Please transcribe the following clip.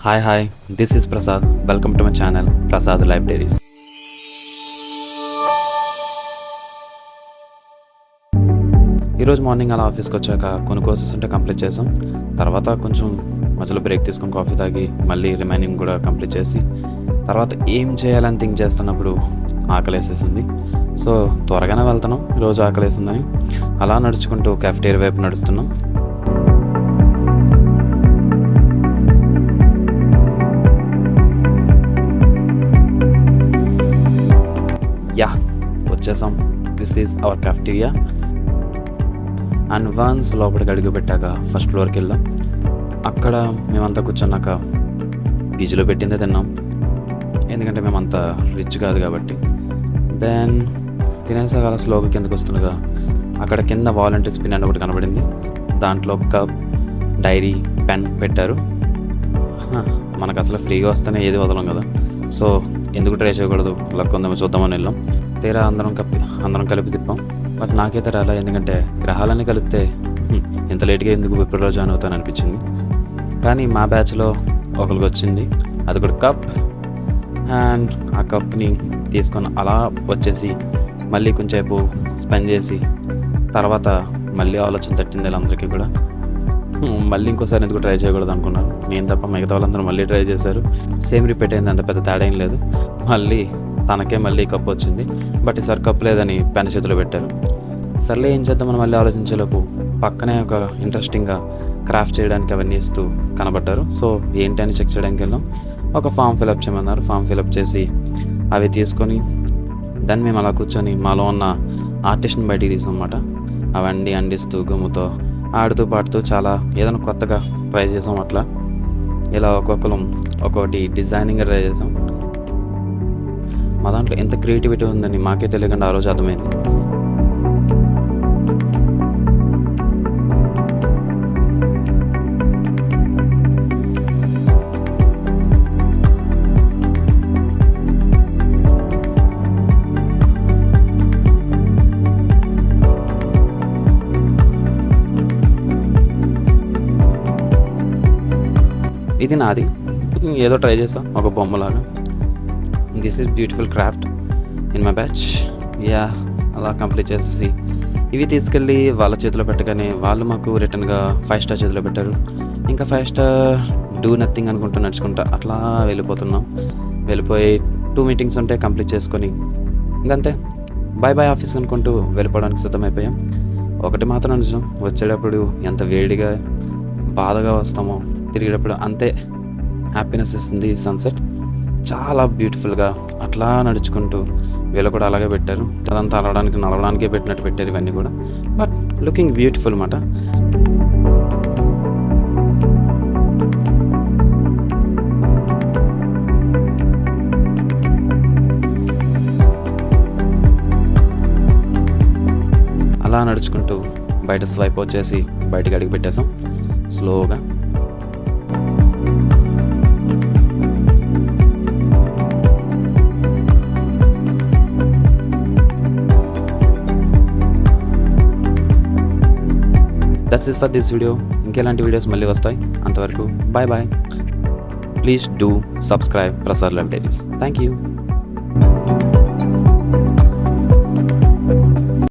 Hi this is Prasad. Welcome to my channel Prasad life diaries. ఈరోజు morning అలా ఆఫీస్కి వచ్చాక కొన్ని కోర్సెస్ ఉంటే కంప్లీట్ చేసాం. తర్వాత కొంచెం మధ్యలో బ్రేక్ తీసుకొని కాఫీ తాగి మళ్ళీ రిమైనింగ్ కూడా కంప్లీట్ చేసి తర్వాత ఏం చేయాలని థింక్ చేస్తున్నప్పుడు ఆకలేసేసింది. సో త్వరగానే వెళ్తున్నాం, ఈరోజు ఆకలేసిందని అలా నడుచుకుంటూ కెఫ్టేరియా వైపు నడుస్తున్నాం. వచ్చేసాం. This is our cafeteria. And once లోపలికి అడుగు పెట్టాక ఫస్ట్ ఫ్లోర్కి వెళ్ళాం. అక్కడ మేమంతా కూర్చున్నాక పీజీలో పెట్టిందే తిన్నాం, ఎందుకంటే మేమంతా రిచ్ కాదు కాబట్టి. దెన్ తినేసాక అలా స్లోగా కిందకు వస్తుండగా అక్కడ కింద వాలంటీర్స్ పిన్ అని ఒకటి కనబడింది. దాంట్లో కప్, డైరీ, పెన్ పెట్టారు. మనకు అసలు ఫ్రీగా వస్తేనే ఏది వదలం కదా, సో ఎందుకు ట్రై చేయకూడదు, లక్ ఉందేమో చూద్దామని వెళ్ళాం. తీరా అందరం కలిపి తిప్పాం. బట్ నాకైతే రాలా, ఎందుకంటే గ్రహాలన్నీ కలిపితే ఇంత లేట్గా ఎందుకు విప్రోలో జాయిన్ అవుతాను అనిపించింది. కానీ మా బ్యాచ్లో ఒకరికి వచ్చింది, అది కూడా కప్. అండ్ ఆ కప్ని తీసుకొని అలా వచ్చేసి మళ్ళీ కొంచెంసేపు స్పెండ్ చేసి తర్వాత మళ్ళీ ఆలోచన తట్టింది వాళ్ళందరికీ కూడా. మళ్ళీ ఇంకోసారి ఎందుకు ట్రై చేయకూడదు అనుకున్నారు. నేను తప్ప మిగతా వాళ్ళందరూ మళ్ళీ ట్రై చేశారు. సేమ్ రిపీట్ అయింది, అంత పెద్ద తేడా ఏం లేదు. తనకే మళ్ళీ కప్పు వచ్చింది. బట్ ఈసారి కప్పు లేదని పెన్ చేతిలో పెట్టారు. సర్లే ఏం చేద్దామని మళ్ళీ ఆలోచించేలోపు పక్కనే ఒక ఇంట్రెస్టింగ్గా క్రాఫ్ట్ చేయడానికి అవన్నీ ఇస్తూ కనబడ్డారు. సో ఏంటి అని చెక్ చేయడానికి వెళ్ళాం. ఒక ఫామ్ ఫిలప్ చేయమన్నారు. ఫామ్ ఫిలప్ చేసి అవి తీసుకొని దాన్ని మేము అలా కూర్చొని మాలో ఉన్న ఆర్టిస్ట్ని బయటికి తీసాం అన్నమాట. అవన్నీ అండిస్తూ గమ్ముతో ఆడుతూ పాడుతూ చాలా ఏదైనా కొత్తగా ట్రై చేసాం. అట్లా ఇలా ఒక్కొక్కరు ఒక్కొక్కటి డిజైనింగ్గా ట్రై చేసాం. మా దాంట్లో ఎంత క్రియేటివిటీ ఉందని మాకే తెలియకుండా ఆ రోజు అర్థమైంది. ఇది నాది, ఏదో ట్రై చేసాం ఒక బొమ్మలాగా. This is beautiful craft in my batch. అలా కంప్లీట్ చేసేసి ఇవి తీసుకెళ్ళి వాళ్ళ చేతిలో పెట్టగానే వాళ్ళు మాకు రిటర్న్గా 5 స్టార్ చేతిలో పెట్టారు. ఇంకా 5 స్టార్ డూ నథింగ్ అనుకుంటూ నడుచుకుంటా అట్లా వెళ్ళిపోతున్నాం. వెళ్ళిపోయి 2 మీటింగ్స్ ఉంటే కంప్లీట్ చేసుకొని ఇంకంతే బాయ్ ఆఫీస్ అనుకుంటూ వెళ్ళిపోవడానికి సిద్ధమైపోయాం. ఒకటి మాత్రం నిజం, వచ్చేటప్పుడు ఎంత వేడిగా బాధగా వస్తామో తిరిగేటప్పుడు అంతే హ్యాపీనెస్ ఇస్తుంది. సన్సెట్ చాలా బ్యూటిఫుల్గా అట్లా నడుచుకుంటూ వీళ్ళు కూడా అలాగే పెట్టారు. అదంతా నడవడానికే పెట్టినట్టు పెట్టారు ఇవన్నీ కూడా. బట్ లుకింగ్ బ్యూటిఫుల్ అన్నమాట. అలా నడుచుకుంటూ బయట స్వైప్ వచ్చేసి బయటకు అడిగి పెట్టేసాం స్లోగా. That's it for this video. ఇంకెలాంటి వీడియోస్ మళ్ళీ వస్తాయి. అంతవరకు bye. Please do subscribe Prasad life diaries. Thank you.